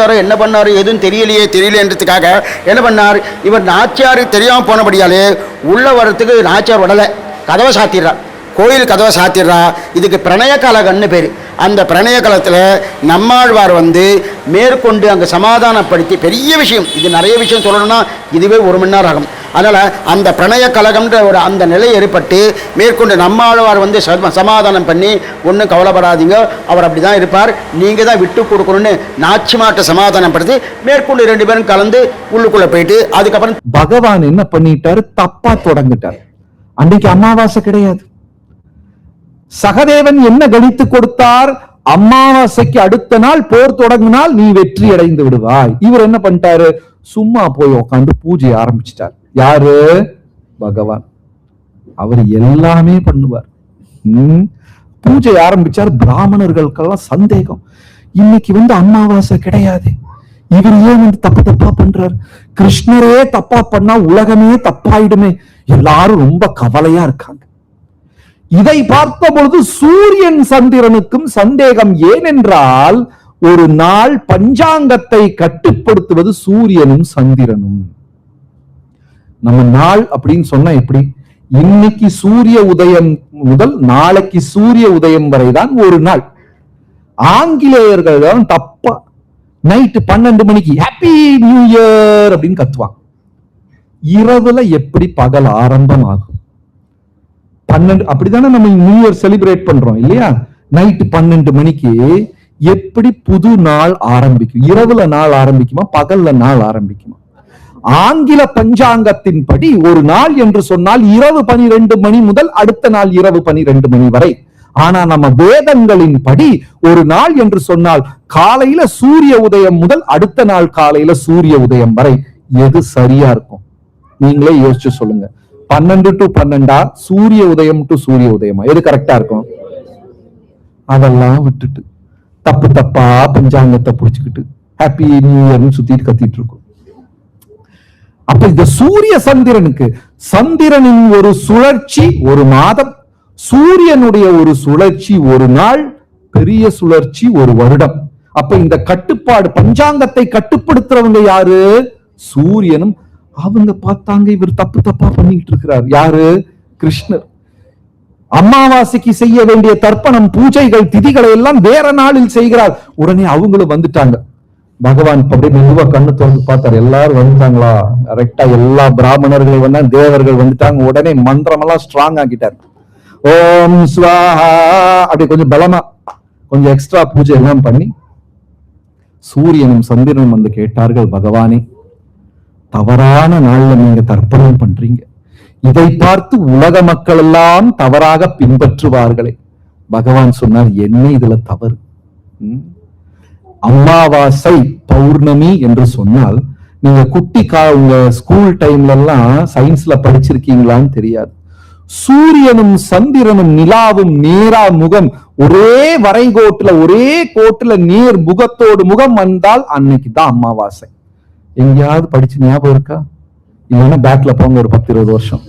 படிச்சாரோ என்ன பண்ணாரோ எதுவும் தெரியலையேன்றதுக்காக என்ன பண்ணார், இவர் நாச்சியார் தெரியாமல் போனபடியாலே உள்ள வரத்துக்கு நாச்சியார் விடலை, கதவை சாத்திடுறார், கோயில் கதவை சாத்திடுறா. இதுக்கு பிரணய கலகன்னு பேர். அந்த பிரணய காலத்தில் நம்மாழ்வார் மேற்கொண்டு அங்கே சமாதானப்படுத்தி பெரிய விஷயம், இது நிறைய விஷயம் சொல்லணும்னா இதுவே 1 மணி நேரம் ஆகும். அதனால் அந்த பிரணய கலகம்ன்ற ஒரு அந்த நிலை ஏற்பட்டு மேற்கொண்டு நம்மாழ்வார் சமாதானம் பண்ணி ஒன்றும் கவலைப்படாதீங்க, அவர் அப்படி தான் இருப்பார், நீங்கள் தான் விட்டு கொடுக்கணும்னு நாச்சிமாட்ட சமாதானப்படுத்தி மேற்கொண்டு 2 பேரும் கலந்து உள்ளுக்குள்ளே போயிட்டு அதுக்கப்புறம் பகவான் என்ன பண்ணிட்டாரு, தப்பா தொடங்கிட்டார். அன்றைக்கு அமாவாசை கிடையாது. சகதேவன் என்ன கணித்து கொடுத்தார், அமாவாசைக்கு அடுத்த நாள் போர் தொடங்கினால் நீ வெற்றி அடைந்து விடுவாய். இவர் என்ன பண்ணிட்டாரு, சும்மா போய் உட்காந்து பூஜை ஆரம்பிச்சிட்டார். யாரு, பகவான். அவர் எல்லாமே பண்ணுவார். பூஜை ஆரம்பிச்சார். பிராமணர்களுக்கெல்லாம் சந்தேகம், இன்னைக்கு அமாவாசை கிடையாது, இவர் ஏன் தப்பா பண்றார், கிருஷ்ணரே தப்பா பண்ணா உலகமே தப்பாயிடுமே, எல்லாரும் ரொம்ப கவலையா இருக்காங்க. இதை பார்த்த பொழுது சூரியன் சந்திரனுக்கும் சந்தேகம். ஏனென்றால் ஒரு நாள் பஞ்சாங்கத்தை கட்டுப்படுத்துவது சூரியனும் சந்திரனும். நம்ம நாள் அப்படின்னு சொன்னா எப்படி, இன்னைக்கு சூரிய உதயம் முதல் நாளைக்கு சூரிய உதயம் வரைதான் ஒரு நாள். ஆங்கிலேயர்கள் தான் தப்பா நைட்டு 12 மணிக்கு ஹாப்பி நியூ இயர் அப்படின்னு கத்துவாங்க. இரவுல எப்படி பகல் ஆரம்பம் ஆகும்? 12 அப்படித்தானே நம்ம நியூ இயர் செலிப்ரேட் பண்றோம் இல்லையா? நைட்டு 12 மணிக்கு எப்படி புது நாள் ஆரம்பிக்கும்? இரவுல நாள் ஆரம்பிக்குமா, பகல்ல நாள் ஆரம்பிக்குமா? ஆங்கில பஞ்சாங்கத்தின் படி ஒரு நாள் என்று சொன்னால் இரவு 12 மணி முதல் அடுத்த நாள் இரவு 12 மணி வரை. ஆனா நம்ம வேதங்களின் படி ஒரு நாள் என்று சொன்னால் காலையில சூரிய உதயம் முதல் அடுத்த நாள் காலையில சூரிய உதயம் வரை. எது சரியா இருக்கும்? நீங்களே யோசிச்சு சொல்லுங்க. 12 to 12 சூரிய உதயம் டு சூரிய உதயமா? எது கரெக்டா இருக்கும்? அதெல்லாம் விட்டுட்டு தப்பா பஞ்சாங்கத்தை புடிச்சுக்கிட்டு ஹாப்பி நியூ இயர்னு சுத்திட்டு கத்திட்டு இருக்கும். அப்ப இந்த சூரிய சந்திரனுக்கு, சந்திரனின் ஒரு சுழற்சி ஒரு மாதம், சூரியனுடைய ஒரு சுழற்சி ஒரு நாள், பெரிய சுழற்சி ஒரு வருடம். அப்ப இந்த கட்டுப்பாடு பஞ்சாங்கத்தை கட்டுப்படுத்துறவங்க யாரு? சூரியனும். அவங்க பார்த்தாங்க இவர் தப்பா பண்ணிட்டு இருக்கிறார். யாரு? கிருஷ்ணர். அமாவாசைக்கு செய்ய வேண்டிய தர்ப்பணம் பூஜைகள் திதிகளை எல்லாம் வேற நாளில் செய்கிறார். உடனே அவங்களும் வந்துட்டாங்க. பகவான் அப்படியே மெதுவா கண்ணு திறந்து பார்த்தார். எல்லாரும் வந்துட்டாங்களா? கரெக்டா எல்லா பிராமணர்கள் வந்தா, தேவர்கள் வந்துட்டாங்க. உடனே மந்திரம் எல்லாம் ஸ்ட்ராங் ஆக்கிட்டார். ஓம் ஸ்வாஹா அப்படி கொஞ்சம் பலமா கொஞ்சம் எக்ஸ்ட்ரா பூஜை எல்லாம் பண்ணி சூரியனும் சந்திரனும் வந்து கேட்டார்கள், பகவானே தவறான நாள்ல நீங்க தர்ப்பணம் பண்றீங்க, இதை பார்த்து உலக மக்கள் எல்லாம் தவறாக பின்பற்றுவார்களே. பகவான் சொன்னார், என்ன இதுல தவறு? அமாவாசை பௌர்ணமி என்று சொன்னால் நீங்க உங்க ஸ்கூல் டைம்ல எல்லாம் சயின்ஸ்ல படிச்சிருக்கீங்களான்னு தெரியாது. சூரியனும் சந்திரனும் நிலாவும் நேரா முகம் ஒரே வரைகோட்டுல ஒரே கோட்டுல நேர் முகத்தோடு முகம் வந்தால் அன்னைக்குதான் அமாவாசை. எங்கேயாவது படிச்சு ஞாபகம் இருக்கா? இல்லைன்னா பேக்ல போங்க, ஒரு 10-20 வருஷம்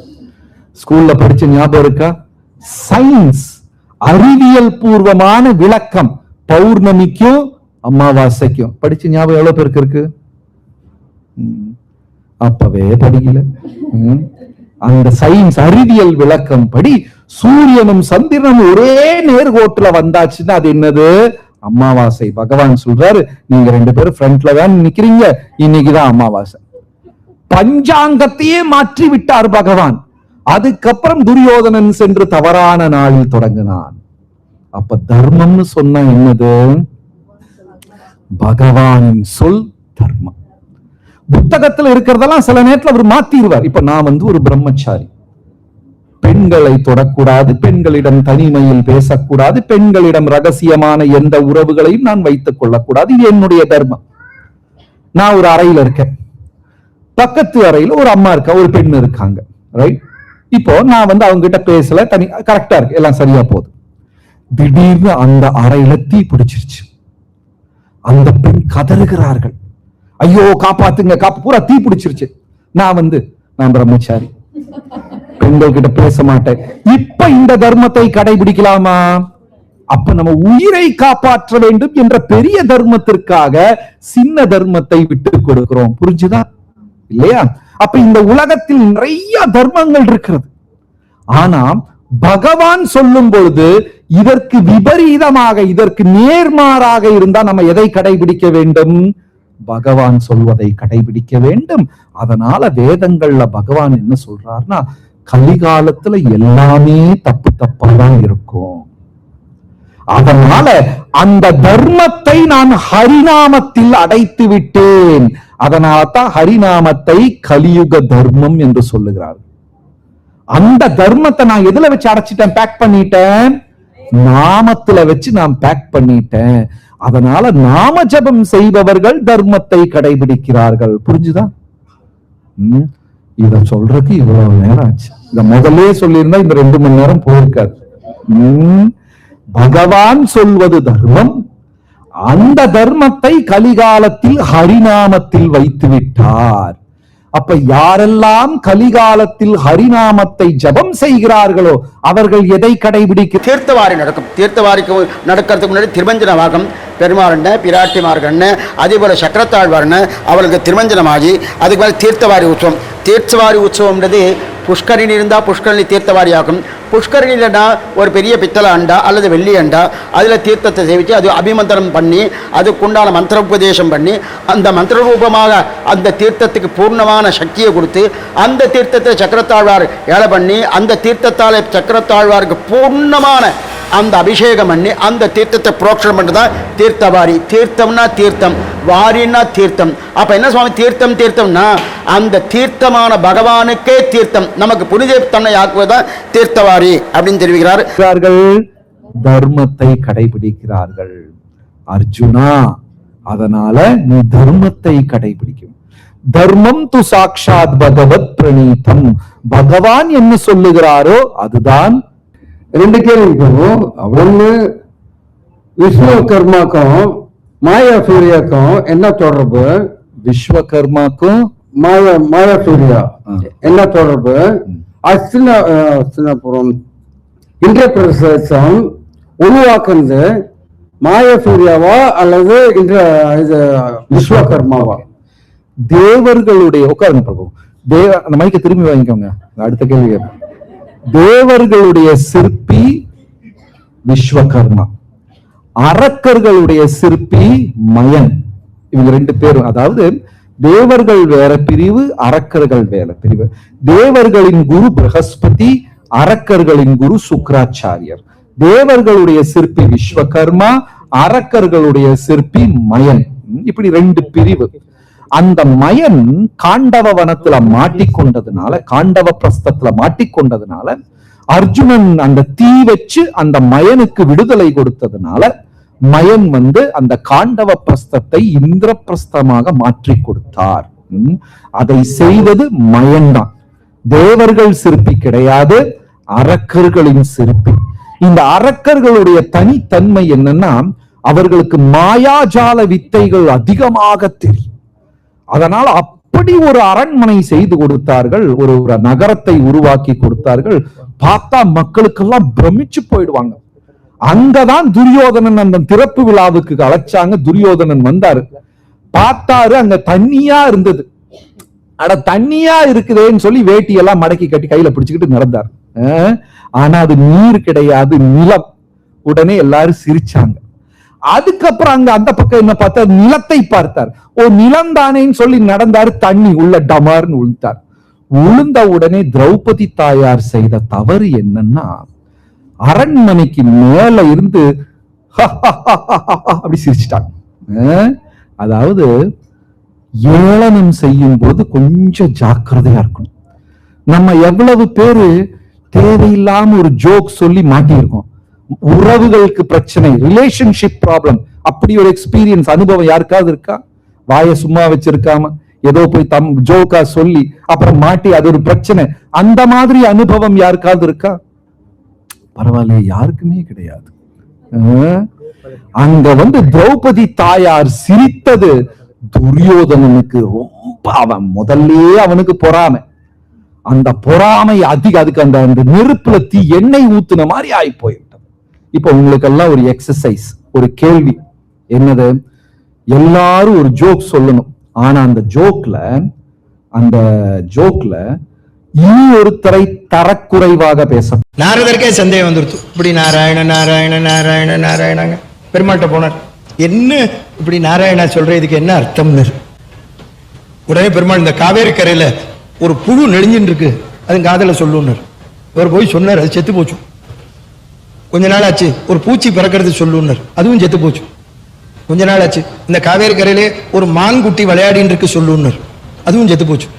ஸ்கூல்ல படிச்ச ஞாபகம் இருக்கா? சயின்ஸ் அறிவியல் பூர்வமான விளக்கம் பௌர்ணமிக்கும் அமாவாசைக்கும் படிச்ச ஞாபகம் எவ்வளவு பேருக்கு இருக்கு? அப்பவே படிக்கல. அந்த சயின்ஸ் அறிவியல் விளக்கம் படி சூரியனும் சந்திரனும் ஒரே நேர்கோட்டுல வந்தாச்சுன்னா அது என்னது? அமாவாசை. பகவான் சொல்றாரு, நீங்க 2 பேரும் ஃப்ரண்ட்ல தான் நிக்கிறீங்க, இன்னைக்குதான் அமாவாசை. பஞ்சாங்கத்தையே மாற்றி விட்டார் பகவான். அதுக்கப்புறம் துரியோதனன் சென்று தவறான நாளில் தொடங்கினான். அப்ப தர்மம்னு சொன்ன என்னது? பகவானின் சொல் தர்மம். புத்தகத்துல இருக்கிறதெல்லாம் சில நேரத்துல அவர் மாத்திடுவார். இப்ப நான் ஒரு பிரம்மச்சாரி, பெண்களை தொடக்கூடாது, பெண்களிடம் தனிமையில் பேசக்கூடாது, பெண்களிடம் ரகசியமான எந்த உறவுகளையும் நான் வைத்துக் கொள்ளக்கூடாது, இது என்னுடைய தர்மம். நான் ஒரு அறையில இருக்கேன், பக்கத்து அறையில ஒரு அம்மா இருக்கா, ஒரு பெண் இருக்காங்க, ரைட்? இப்போ நான் அவங்க கிட்ட பேசல, தனி கரெக்டா இருக்கு, எல்லாம் சரியா போகுது. திடீர்னு அந்த அறையில தீ பிடிச்சிருச்சு. அந்த பெண் கதறுகிறார்கள், ஐயோ காப்பாத்துங்க, பூரா தீ பிடிச்சிருச்சு. நான் பிரம்மச்சாரி, பெண்கள் கிட்ட பேச மாட்டேன். இப்ப இந்த தர்மத்தை கடைபிடிக்கலாமா? அப்ப நம்ம உயிரை காப்பாற்ற வேண்டும் என்ற பெரிய தர்மத்திற்காக சின்ன தர்மத்தை விட்டு கொடுக்கிறோம். புரிஞ்சுதா இல்லையா? அப்ப இந்த உலகத்தில் நிறைய தர்மங்கள் இருக்கிறது. ஆனா பகவான் சொல்லும் பொழுது இதற்கு விபரீதமாக, இதற்கு நேர்மாறாக இருந்தா நம்ம எதை கடைபிடிக்க வேண்டும்? பகவான் சொல்வதை கடைபிடிக்க வேண்டும். அதனால வேதங்கள்ல பகவான் என்ன சொல்றாருன்னா, கலிகாலத்துல எல்லாமே தப்பு தப்பாதான் இருக்கும். அதனால அந்த தர்மத்தை நான் ஹரிநாமத்தில் அடைத்து விட்டேன். அதனால்தான் ஹரிநாமத்தை கலியுக தர்மம் என்று சொல்லுகிறார். அந்த தர்மத்தை நான் எதுல வச்சு அடைச்சிட்டேன், பேக் பண்ணிட்டேன்? நாமத்துல வச்சு நான் பேக் பண்ணிட்டேன். அதனால நாம ஜபம் செய்பவர்கள் தர்மத்தை கடைபிடிக்கிறார்கள். புரிஞ்சுதா? இத சொல்றதுக்கு இவ்வளவு நேரம் ஆச்சு. இத முதல்ல சொல்லியிருந்தா இந்த 2 மணி நேரம் போயிருக்காது. பகவான் சொல்வது தர்மம். அந்த தர்மத்தை கலிகாலத்தில் ஹரிநாமத்தில் வைத்து விட்டார். அப்ப யாரெல்லாம் கலிகாலத்தில் ஹரிநாமத்தை ஜபம் செய்கிறார்களோ அவர்கள் எதை கடைபிடிக்க? தீர்த்தவாரி நடக்கும். தீர்த்தவாரிக்கு நடக்கிறதுக்கு முன்னாடி திருமஞ்சனவாகம் பெருமாறண்ண பிராட்டிமார்கண்ண அதே போல சக்கரத்தாழ்வார்ண்ண அவளுக்கு திருமஞ்சனமாகி அதுக்கு மேலே தீர்த்தவாரி உற்சவம். தீர்த்தவாரி உற்சவம்ன்றது புஷ்கரணி இருந்தால் புஷ்கரணி தீர்த்தவாரி ஆகும். புஷ்கரணி இல்லைன்னா ஒரு பெரிய பித்தளை அண்டா அல்லது வெள்ளி அண்டா அதில் தீர்த்தத்தை சேவித்து அது அபிமந்திரம் பண்ணி அதுக்குண்டான மந்திரோபதேசம் பண்ணி அந்த மந்திரரூபமாக அந்த தீர்த்தத்துக்கு பூர்ணமான சக்தியை கொடுத்து அந்த தீர்த்தத்தை சக்கரத்தாழ்வார் ஏழை பண்ணி அந்த தீர்த்தத்தால் சக்கரத்தாழ்வாருக்கு பூர்ணமான அந்த அபிஷேகம் பண்ணி அந்த தீர்த்தத்தை புரோக்ஷனம் பண்ணுறதான் தீர்த்தவாரி. தீர்த்தம்னா தீர்த்தம், வாரின்னா தீர்த்தம். அப்ப என்ன சுவாமி தீர்த்தம் தீர்த்தம்னா அந்த தீர்த்தமான பகவானுக்கே தீர்த்தம், நமக்கு புனித தன்னை ஆக்குவதுதான் தீர்த்தவாரி அப்படின்னு தெரிவிக்கிறார். தர்மத்தை கடைபிடிக்கிறார்கள் அர்ஜுனா. அதனால நீ தர்மத்தை கடைபிடிக்கும். தர்மம் து சாட்சாத் பகவத் பிரணீதம். பகவான் என்ன சொல்லுகிறாரோ அதுதான். 2 கேள்வி இருக்கும். ஒண்ணு, விஸ்வகர்மாக்கும் மாயா சூர்யாக்கும் என்ன தொடர்பு? விஸ்வகர்மாக்கும் மாயா சூர்யா என்ன தொடர்பு? அஸ்தினாபுரம் இந்திரபிரதேசம் உருவாக்குறது மாயா சூர்யாவா அல்லது இது விஸ்வகர்மாவா? தேவர்களுடைய உட்காருங்க பிரபு. அந்த மைக்க திரும்பி வாங்கிக்கோங்க. அடுத்த கேள்வி. தேவர்களுடைய சிற்பி விஸ்வகர்மா, அரக்கர்களுடைய சிற்பி மயன். இவங்க 2 பேரும், அதாவது தேவர்கள் வேற பிரிவு, அரக்கர்கள் வேற பிரிவு. தேவர்களின் குரு பிரகஸ்பதி, அரக்கர்களின் குரு சுக்ராச்சாரியர். தேவர்களுடைய சிற்பி விஸ்வகர்மா, அரக்கர்களுடைய சிற்பி மயன். இப்படி 2 பிரிவு. அந்த மயன் காண்டவ வனத்துல மாட்டிக்கொண்டதுனால, காண்டவ பிரஸ்தத்துல மாட்டிக்கொண்டதுனால அர்ஜுனன் அந்த தீ வச்சு அந்த மயனுக்கு விடுதலை கொடுத்ததுனால மயன் அந்த காண்டவ பிரஸ்தத்தை இந்திரபிரஸ்தமாக மாற்றி கொடுத்தார். அதை செய்தது மயன் தான். தேவர்கள் சிற்பி கிடையாது, அரக்கர்களின் சிற்பி. இந்த அரக்கர்களுடைய தனித்தன்மை என்னன்னா, அவர்களுக்கு மாயாஜால வித்தைகள் அதிகமாக தெரியும். அதனால் அப்படி ஒரு அரண்மனை செய்து கொடுத்தார்கள், ஒரு நகரத்தை உருவாக்கி கொடுத்தார்கள். பார்த்தா மக்களுக்கெல்லாம் பிரமிச்சு போயிடுவாங்க. அங்கதான் துரியோதனன் அந்த திறப்பு விழாவுக்கு அழைச்சாங்க. துரியோதனன் வந்தாரு, பார்த்தாரு, அங்க தண்ணியா இருந்தது. அட தண்ணியா இருக்குதேன்னு சொல்லி வேட்டியெல்லாம் மடக்கி கட்டி கையில பிடிச்சுக்கிட்டு நடந்தார். ஆனா அது நீர் கிடையாது, நிலம். உடனே எல்லாரும் சிரிச்சாங்க. அதுக்கப்புறம் அங்க அந்த பக்கம் என்ன பார்த்தார், நிலத்தை பார்த்தார். ஓ நிலம் தானேன்னு சொல்லி நடந்தாரு, தண்ணி உள்ள டமார்னு விழுந்தார். விழுந்த உடனே திரௌபதி தாயார் செய்த தவறு என்னன்னா, அரண்மனைக்கு மேல இருந்து அப்படி சிரிச்சிட்டாங்க. அதாவது ஏளனம் செய்யும் போது கொஞ்சம் ஜாக்கிரதையா இருக்கணும். நம்ம எவ்வளவு பேரு தேவையில்லாம ஒரு ஜோக் சொல்லி மாட்டியிருக்கோம். உறவுகளுக்கு பிரச்சனை, ரிலேஷன்ஷிப் ப்ராப்ளம். அப்படி ஒரு எக்ஸ்பீரியன்ஸ் அனுபவம் யாருக்காவது இருக்கா? வாய சும்மா வச்சிருக்காம ஏதோ போய் ஜோக்கா சொல்லி அப்புறம் மாட்டி அது ஒரு பிரச்சனை. அந்த மாதிரி அனுபவம் யாருக்காவது இருக்கா? பரவாயில்ல, யாருக்குமே கிடையாது. அங்க திரௌபதி தாயார் சிரித்தது துரியோதனனுக்கு ரொம்ப, அவன் முதல்ல அவனுக்கு பொறாமை. அந்த பொறாமை அதுக்கு அந்த நெருப்புல தீ எண்ணெய் ஊத்துன மாதிரி ஆகி போயிட்டது. இப்ப உங்களுக்கெல்லாம் ஒரு எக்ஸசைஸ், ஒரு கேள்வி. என்னது? எல்லாரும் ஒரு ஜோக் சொல்லணும். ஆனா அந்த ஜோக்ல இனி ஒருத்தரை தரக்குறைவாக பேச. நாரதருக்கே சந்தேகம் வந்துருச்சு. இப்படி நாராயண நாராயண நாராயண நாராயணாங்க பெருமாள்கிட்ட போனார். என்ன இப்படி நாராயணா சொல்ற, இதுக்கு என்ன அர்த்தம்னு. உடனே பெருமாள், இந்த காவேரி கரையில ஒரு புழு நெளிஞ்சின்னு இருக்கு, அது காதல சொல்லுன்னார். இவர் போய் சொன்னார், அது செத்து போச்சு. கொஞ்ச நாள் ஆச்சு, ஒரு பூச்சி பிறக்கிறது சொல்லுன்னார், அதுவும் செத்து போச்சு. கொஞ்ச நாள் ஆச்சு, இந்த காவேரி கரையிலே ஒரு மான் குட்டி விளையாடின்னு இருக்கு சொல்லுன்னார், அதுவும் செத்து போச்சு.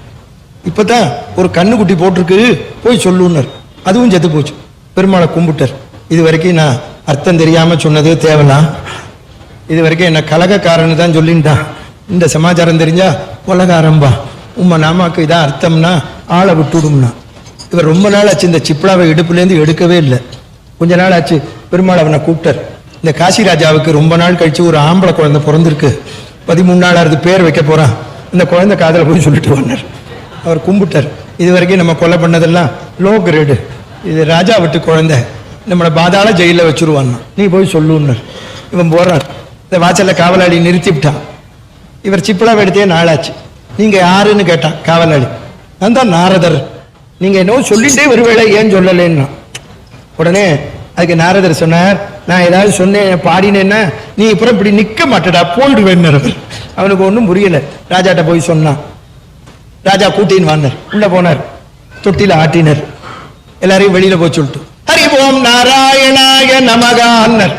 இப்பதான் ஒரு கண்ணுக்குட்டி போட்டிருக்கு, போய் சொல்லுன்னார், அதுவும் செத்து போச்சு. பெருமாளை கும்பிட்டார். இது வரைக்கும் நான் அர்த்தம் தெரியாம சொன்னது தேவலாம், இது வரைக்கும் என்ன கலகக்காரன்னு தான் சொல்லிட்டான். இந்த சமாச்சாரம் தெரிஞ்சா கொலகாரம்பா, உம்மை நாமாக்கு இதான் அர்த்தம்னா ஆளை விட்டுடும்னா. இவர் ரொம்ப நாள் ஆச்சு இந்த சிப்ளாவை இடுப்புலேருந்து எடுக்கவே இல்லை. கொஞ்ச நாள் ஆச்சு, பெருமாள் அவனை கூப்பிட்டார். இந்த காசி ராஜாவுக்கு ரொம்ப நாள் கழிச்சு ஒரு ஆம்பளை குழந்தை பிறந்திருக்கு, 13 நாளாவது பேர் வைக்க போறான், இந்த குழந்தை காதல போய் சொல்லிட்டு வந்தார். அவர் கும்பிட்டார். இது வரைக்கும் நம்ம கொலை பண்ணதெல்லாம் லோ கிரேடு, இது ராஜா விட்டு குழந்தை, நம்மளை பாதாள ஜெயில வச்சுருவான், நீ போய் சொல்லுன்னார். இவன் போறார். இந்த வாசல்ல காவலாளி நிறுத்திவிட்டான். இவர் சிப்பிளாவை எடுத்தே நாளாச்சு. நீங்க யாருன்னு கேட்டான் காவலாளி. நான் தான் நாரதர், நீங்க என்னவோ சொல்லிட்டே வருவேளை, ஏன் சொல்லலைன்னா. உடனே அதுக்கு நாரதர் சொன்னார், நான் ஏதாவது சொன்னேன் பாடினேன்னா நீ அப்புறம் இப்படி நிக்க மாட்டடா, போயிடுவேன். அவனுக்கு ஒன்றும் புரியல. ராஜாட்ட போய் சொன்னான். ராஜா கூட்டின்னு வாங்கினார். உள்ள போனார், தொட்டில ஆட்டினர். எல்லாரையும் வெளியில போய் சொல்லிட்டு ஹரி ஓம் நாராயணாய நமகான்னர்.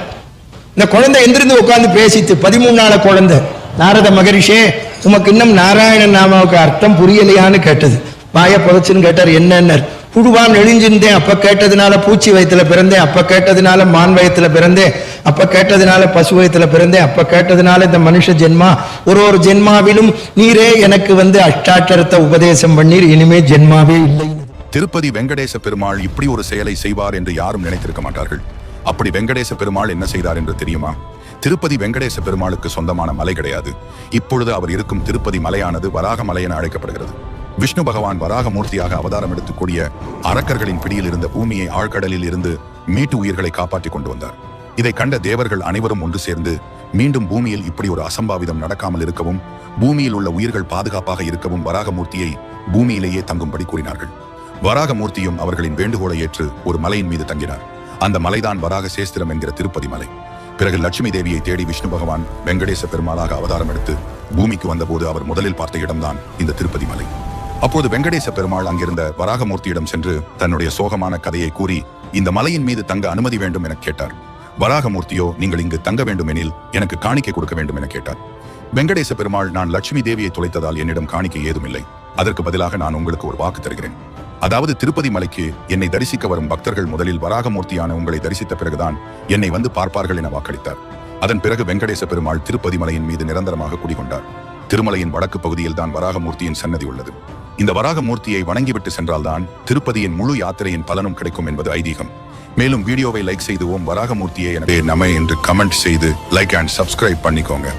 இந்த குழந்தை எந்திருந்து உட்கார்ந்து பேசித்து 13 நாள குழந்தை. நாரத மகரிஷே, உமக்கு இன்னும் நாராயணன் நாமாவுக்கு அர்த்தம் புரியலையான்னு கேட்டது. வாய புதைச்சுன்னு கேட்டார். என்னன்னர்? புழுவான் நெளிஞ்சிருந்தேன், அப்ப கேட்டதுனால பூச்சி வயத்துல பிறந்தேன், அப்ப கேட்டதுனால மான் வயத்துல பிறந்தேன், அப்ப கேட்டதுனால பசு வயத்துல பிறந்தேன், அப்ப கேட்டதுனால இந்த மனுஷ ஜென்மா. ஒரு ஜென்மாவிலும் நீரே எனக்கு அஷ்டாட்சரத்தை உபதேசம் பண்ணீர், இனிமே ஜென்மாவே இல்லை. திருப்பதி வெங்கடேச பெருமாள் இப்படி ஒரு செயலை செய்வார் என்று யாரும் நினைத்திருக்க மாட்டார்கள். அப்படி வெங்கடேச பெருமாள் என்ன செய்தார் என்று தெரியுமா? திருப்பதி வெங்கடேச பெருமாளுக்கு சொந்தமான மலை கிடையாது. இப்பொழுது அவர் இருக்கும் திருப்பதி மலையானது வராக மலை என அழைக்கப்படுகிறது. விஷ்ணு பகவான் வராக மூர்த்தியாக அவதாரம் எடுத்துக்கூடிய அரக்கர்களின் பிடியில் இருந்த பூமியை ஆழ்கடலில் இருந்து மீட்டு உயிர்களை காப்பாற்றி கொண்டு வந்தார். இதை கண்ட தேவர்கள் அனைவரும் ஒன்று சேர்ந்து மீண்டும் பூமியில் இப்படி ஒரு அசம்பாவிதம் நடக்காமல் இருக்கவும், பூமியில் உள்ள உயிர்கள் பாதுகாப்பாக இருக்கவும் வராகமூர்த்தியை பூமியிலேயே தங்கும்படி கூறினார்கள். வராகமூர்த்தியும் அவர்களின் வேண்டுகோளை ஏற்று ஒரு மலையின் மீது தங்கினார். அந்த மலைதான் வராக சேஸ்திரம் என்கிற திருப்பதி மலை. பிறகு லட்சுமி தேவியை தேடி விஷ்ணு பகவான் வெங்கடேச பெருமாளாக அவதாரம் எடுத்து பூமிக்கு வந்தபோது அவர் முதலில் பார்த்த இடம்தான் இந்த திருப்பதி மலை. அப்போது வெங்கடேச பெருமாள் அங்கிருந்த வராகமூர்த்தியிடம் சென்று தன்னுடைய சோகமான கதையை கூறி இந்த மலையின் மீது தங்க அனுமதி வேண்டும் என கேட்டார். வராகமூர்த்தியோ, நீங்கள் இங்கு தங்க வேண்டும் எனில் எனக்கு காணிக்கை கொடுக்க வேண்டும் என கேட்டார். வெங்கடேச பெருமாள், நான் லட்சுமி தேவியை தொலைத்ததால் என்னிடம் காணிக்கை ஏதுமில்லை, அதற்கு பதிலாக நான் உங்களுக்கு ஒரு வாக்கு தருகிறேன். அதாவது திருப்பதி மலைக்கு என்னை தரிசிக்க வரும் பக்தர்கள் முதலில் வராகமூர்த்தியான உங்களை தரிசித்த பிறகுதான் என்னை வந்து பார்ப்பார்கள் என வாக்களித்தார். அதன் பிறகு வெங்கடேச பெருமாள் திருப்பதி மலையின் மீது நிரந்தரமாக குடிகொண்டார். திருமலையின் வடக்கு பகுதியில் தான் வராகமூர்த்தியின் சன்னதி உள்ளது. இந்த வராகமூர்த்தியை வணங்கிவிட்டு சென்றால்தான் திருப்பதியின் முழு யாத்திரையின் பலனும் கிடைக்கும் என்பது ஐதீகம். மேலும் வீடியோவை லைக் செய்து ஓம் வராகமூர்த்தியை நம என்று கமெண்ட் செய்து லைக் அண்ட் சப்ஸ்கிரைப் பண்ணிக்கோங்க.